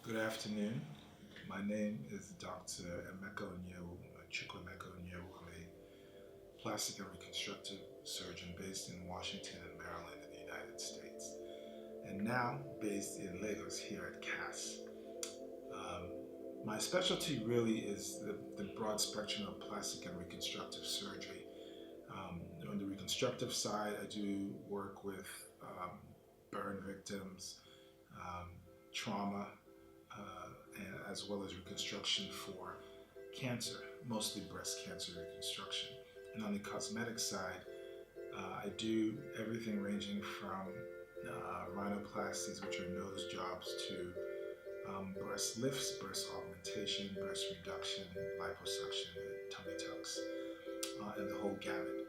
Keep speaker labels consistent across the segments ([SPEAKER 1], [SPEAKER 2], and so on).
[SPEAKER 1] Good afternoon. My name is Dr. Emeka Onyewu, Emeka Onyewu. I'm a plastic and reconstructive surgeon based in Washington and Maryland in the United States, and now based in Lagos here at CAS. Um, my specialty really is the broad spectrum of plastic and reconstructive surgery. On the reconstructive side, I do work with burn victims, um, trauma, and as well as reconstruction for cancer, mostly breast cancer reconstruction. And on the cosmetic side, I do everything ranging from rhinoplasties, which are nose jobs, to breast lifts, breast augmentation, breast reduction, liposuction, tummy tucks, and the whole gamut.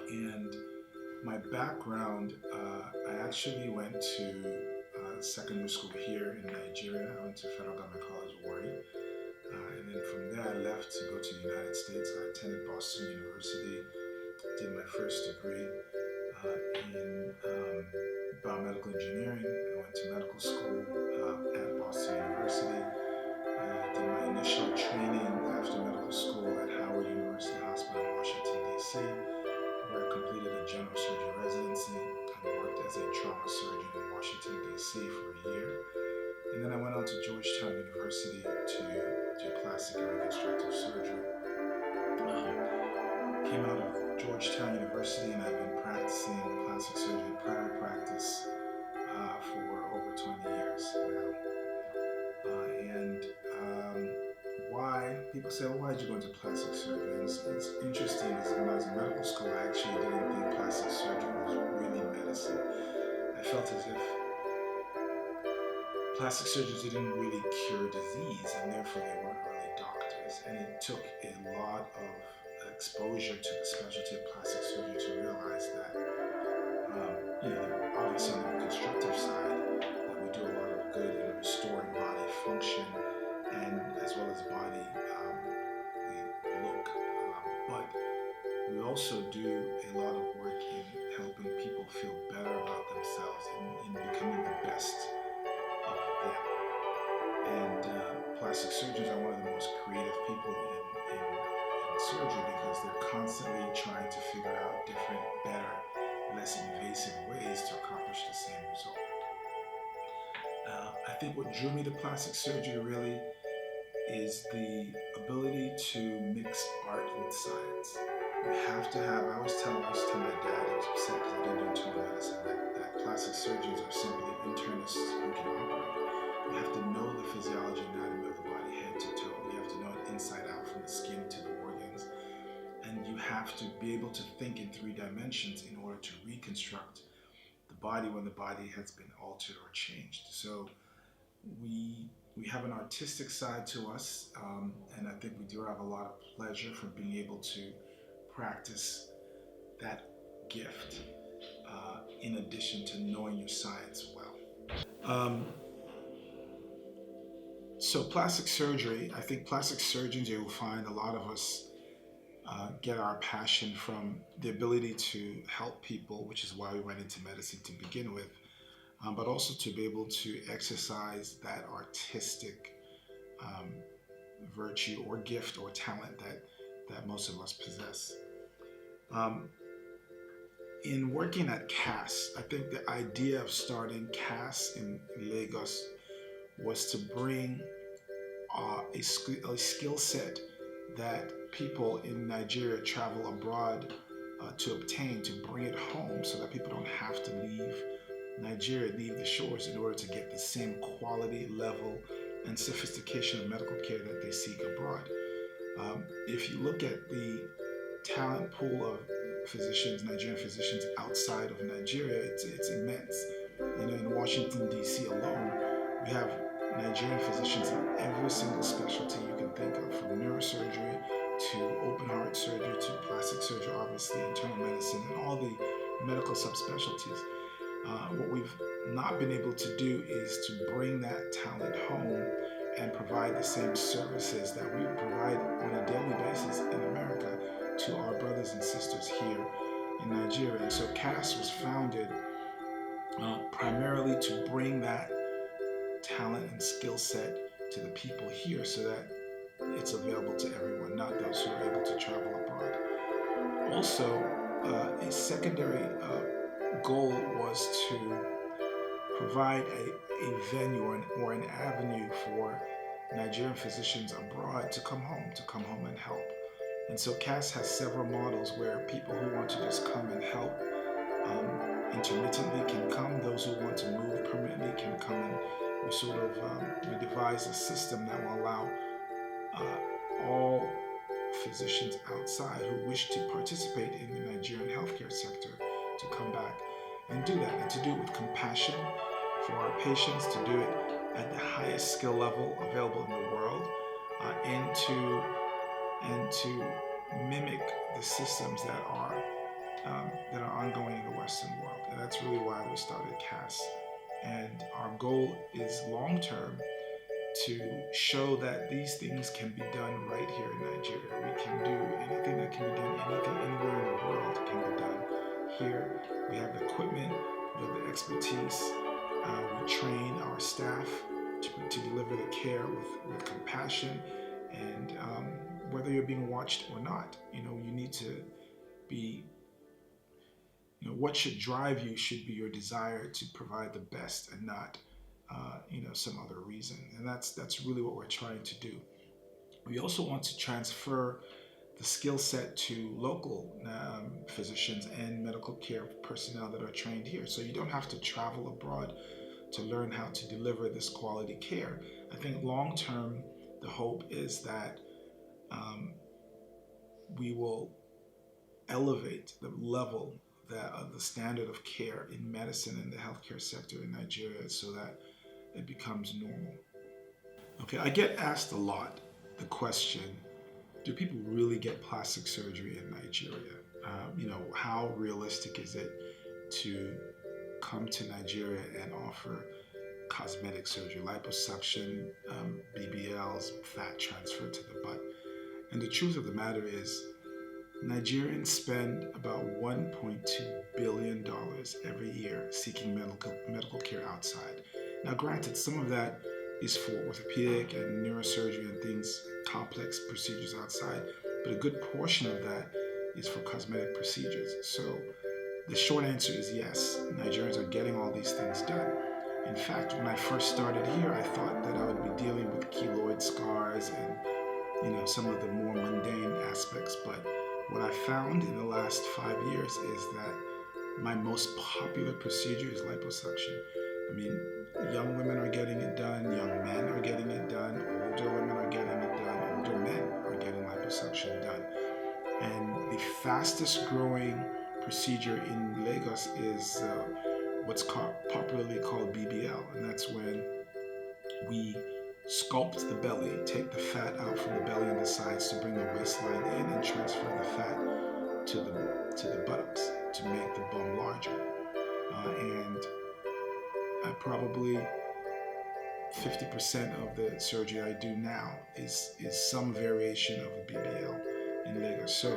[SPEAKER 1] And my background, I actually went to secondary school here in Nigeria. I went to Federal Government College, Warri. And then from there, I left to go to the United States. I attended Boston University, did my first degree in biomedical engineering. I went to medical school at Boston University. Did my initial training after medical school at Howard University Hospital in Washington, D.C., where I completed a general surgery residency and worked as a trauma surgeon in Washington, D.C. for a year. And then I went on to Georgetown University to do plastic and reconstructive surgery. Came out of Georgetown University and I've been practicing plastic surgery in private practice for over 20 years now. And why people say, well, why did you go into plastic surgery? And it's interesting is when I was in medical school, I actually didn't think plastic surgery was really medicine. I felt as if plastic surgeons didn't really cure disease, and therefore they weren't really doctors. And it took a lot of exposure to the specialty of plastic surgery to realize that, obviously on the reconstructive side, that we do a lot of good in restoring body function and as well as body the look. But we also do a lot of work in helping people feel better about themselves in becoming the best of them. And plastic surgeons are one of the most creative people in surgery because they're constantly trying to figure out different, better, less invasive ways to accomplish the same result. I think what drew me to plastic surgery really is the ability to mix art with science. You have to have, I used to tell my dad, he was upset because I didn't do internal medicine, that plastic surgeons are simply internists who can operate. You have to know the physiology and anatomy of the body, head to toe. You have to know it inside out from the skin to the organs. And you have to be able to think in 3 dimensions in order to reconstruct the body when the body has been altered or changed. So we have an artistic side to us, and I think we do have a lot of pleasure from being able to practice that gift in addition to knowing your science well. So plastic surgery, I think plastic surgeons, you will find a lot of us get our passion from the ability to help people, which is why we went into medicine to begin with, but also to be able to exercise that artistic virtue or gift or talent that most of us possess. In working at CAS, I think the idea of starting CAS in Lagos was to bring a skill set that people in Nigeria travel abroad to obtain, to bring it home so that people don't have to leave Nigeria, leave the shores in order to get the same quality, level, and sophistication of medical care that they seek abroad. If you look at the talent pool of physicians, Nigerian physicians outside of Nigeria, it's immense. In Washington, D.C. alone, we have Nigerian physicians in every single specialty you can think of, from neurosurgery to open heart surgery to plastic surgery, obviously, internal medicine, and all the medical subspecialties. What we've not been able to do is to bring that talent home and provide the same services that we provide on a daily basis in America to our brothers and sisters here in Nigeria. And so CAS was founded primarily to bring that talent and skill set to the people here so that it's available to everyone, not those who are able to travel abroad. Also, a secondary goal was to provide a venue or an avenue for Nigerian physicians abroad to come home and help. And so CAS has several models where people who want to just come and help intermittently can come. Those who want to move permanently can come, and we devise a system that will allow all physicians outside who wish to participate in the Nigerian healthcare sector to come back and do that, and to do it with compassion for our patients, to do it at the highest skill level available in the world, and to mimic the systems that are ongoing in the Western world. And that's really why we started CAS. And our goal is long term to show that these things can be done right here in Nigeria. We can do anything that can be done, anything anywhere in the world can be done here. We have the equipment, we have the expertise. We train our staff to deliver the care with compassion. And whether you're being watched or not, you need to be, what should drive you should be your desire to provide the best and not some other reason. And that's really what we're trying to do. We also want to transfer the skill set to local physicians and medical care personnel that are trained here. So you don't have to travel abroad to learn how to deliver this quality care. I think long term, the hope is that we will elevate the level of the standard of care in medicine and the healthcare sector in Nigeria so that it becomes normal. Okay, I get asked a lot the question, do people really get plastic surgery in Nigeria? How realistic is it to come to Nigeria and offer cosmetic surgery, liposuction, BBLs, fat transfer to the butt? And the truth of the matter is, Nigerians spend about $1.2 billion every year seeking medical care outside. Now, granted, some of that is for orthopedic and neurosurgery and things, complex procedures outside, but a good portion of that is for cosmetic procedures. So the short answer is yes, Nigerians are getting all these things done. In fact, when I first started here, I thought that I would be dealing with keloid scars and some of the more mundane aspects, but what I found in the last 5 years is that my most popular procedure is liposuction. Young women are getting it done, young men are getting it done, older women are getting it done, older men are getting liposuction done. And the fastest growing procedure in Lagos is what's popularly called BBL, and that's when we sculpt the belly, take the fat out from the belly and the sides to bring the waistline in and transfer the fat to the buttocks to make the bum larger. And probably 50% of the surgery I do now is some variation of a BBL in Lagos. So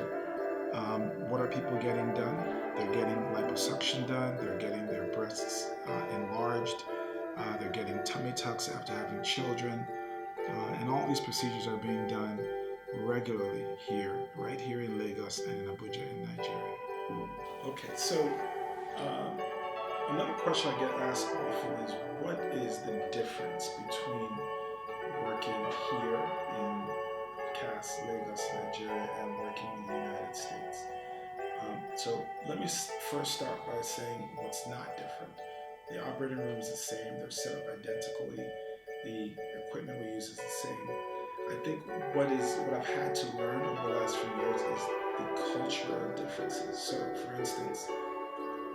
[SPEAKER 1] what are people getting done? They're getting liposuction done, they're getting their breasts enlarged, they're getting tummy tucks after having children, and all these procedures are being done regularly right here in Lagos and in Abuja in Nigeria. Okay, so another question I get asked often is, what is the difference between working here in CAS, Lagos, Nigeria, and working in the United States? So let me first start by saying what's not different. The operating room is the same, they're set up identically, the equipment we use is the same. I think what I've had to learn over the last few years is the cultural differences. So for instance,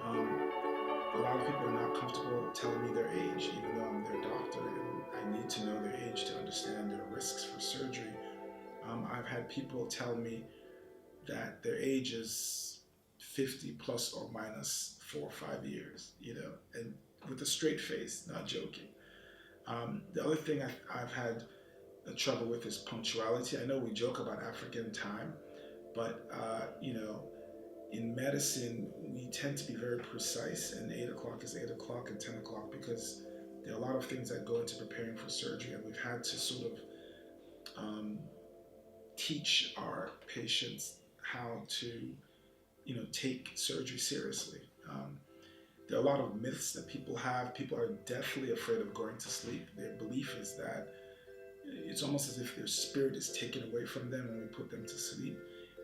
[SPEAKER 1] a lot of people are not comfortable telling me their age, even though I'm their doctor and I need to know their age to understand their risks for surgery. I've had people tell me that their age is 50 plus or minus 4 or 5 years, and with a straight face, not joking. The other thing I've had trouble with is punctuality. I know we joke about African time, but in medicine, we tend to be very precise, and 8 o'clock is 8 o'clock and 10 o'clock because There are a lot of things that go into preparing for surgery, and we've had to sort of teach our patients how to, take surgery seriously. There are a lot of myths that people have. People are deathly afraid of going to sleep. Their belief is that it's almost as if their spirit is taken away from them when we put them to sleep.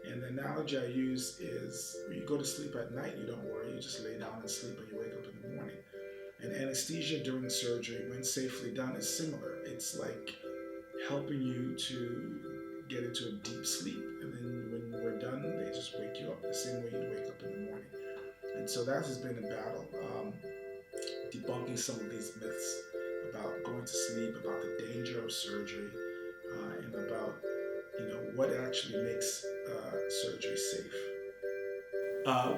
[SPEAKER 1] And the analogy I use is when you go to sleep at night, you don't worry, you just lay down and sleep and you wake up in the morning. And anesthesia during surgery, when safely done, is similar. It's like helping you to get into a deep sleep. And then when we're done, they just wake you up the same way you'd wake up in the morning. And so that has been a battle, debunking some of these myths about going to sleep, about the danger of surgery, and about what actually makes surgery safe.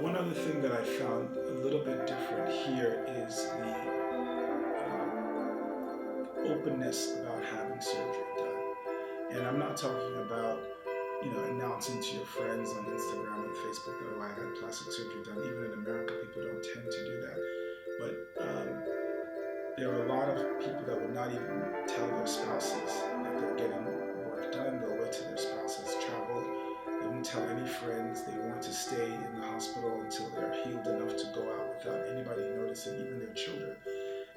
[SPEAKER 1] One other thing that I found a little bit different here is the openness about having surgery done. And I'm not talking about announcing to your friends on Instagram and Facebook that, I got plastic surgery done. Even in America, people don't tend to do that. But there are a lot of people that would not even tell their spouses that they're getting work done. They'll wait till their spouses travel. They won't tell any friends. They want to stay in the hospital until they're healed enough to go out without anybody noticing, even their children.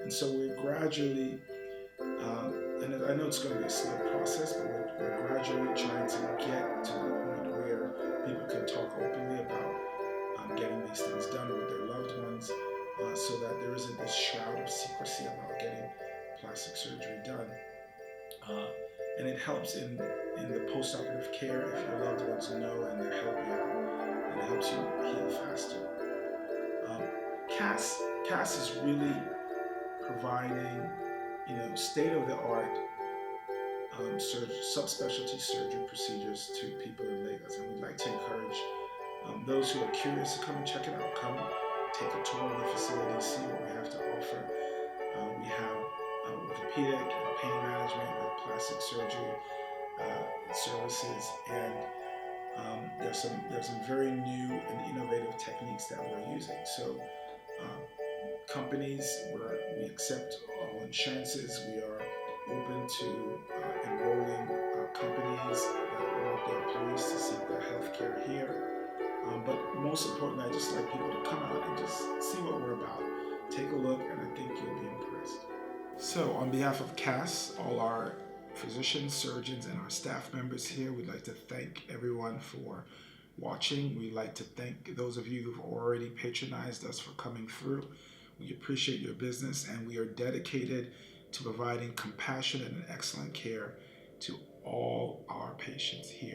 [SPEAKER 1] And so we're gradually, and I know it's going to be a slow process, but we're gradually trying to get to the point where people can talk openly about getting these things done with their loved ones, so that there isn't this shroud of secrecy about getting plastic surgery done. And it helps in the post-operative care if your loved ones know and they're helping out, and it helps you heal faster. CAS is really providing, state-of-the-art subspecialty surgery procedures to people in Lagos, and we'd like to encourage those who are curious to come and check it out. Come take a tour of the facility, see what we have to offer. We have orthopedic and pain management with plastic surgery services, and there's some very new and innovative techniques that we're using. So companies where we accept all insurances, we are open to enrolling companies that want their employees to seek their health care here. But most importantly, I just like people to come out and just see what we're about. Take a look, and I think you'll be impressed. So on behalf of CAS, all our physicians, surgeons, and our staff members here, we'd like to thank everyone for watching. We'd like to thank those of you who've already patronized us for coming through. We appreciate your business, and we are dedicated to providing compassionate and excellent care to all our patients here.